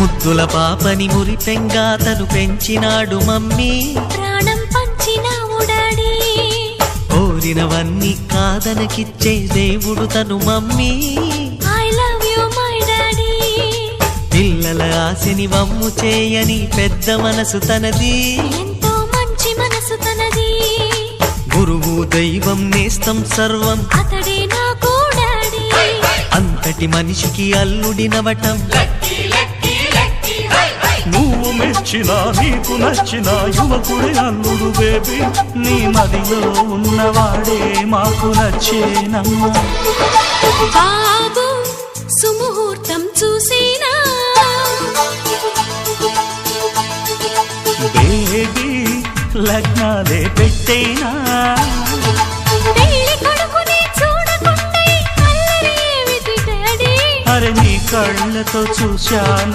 ముద్దుల పాపని మురిపెంగా తను పెంచినాడు మమ్మీ, ప్రాణం పంచినావు డాడీ. కోరినవన్నీ కాదనకిచ్చే దేవుడు తను mummy, I love you my daddy. పిల్లల ఆశని వమ్ము చేయని పెద్ద మనసు తనది, ఎంతో మంచి మనసు తనది. గురువు దైవం నేస్తం సర్వం అతడే నాకు డాడీ. అంతటి మనిషికి అల్లుడినవటం, నువ్వు మెచ్చినా నీకు నచ్చిన యువకుడే అల్లుడు బేబీ. నీ మదిలో ఉన్నవాడే మాకు నచ్చేనమ్మా. బాబు సుముహూర్తం చూసినా, బేబీ లగ్నాలే పెట్టేనా. పెళ్లి కొడుకుని చూడకుండా అల్లరి ఏమిటి డాడీ. అరే నీ కళ్ళతో చూశాను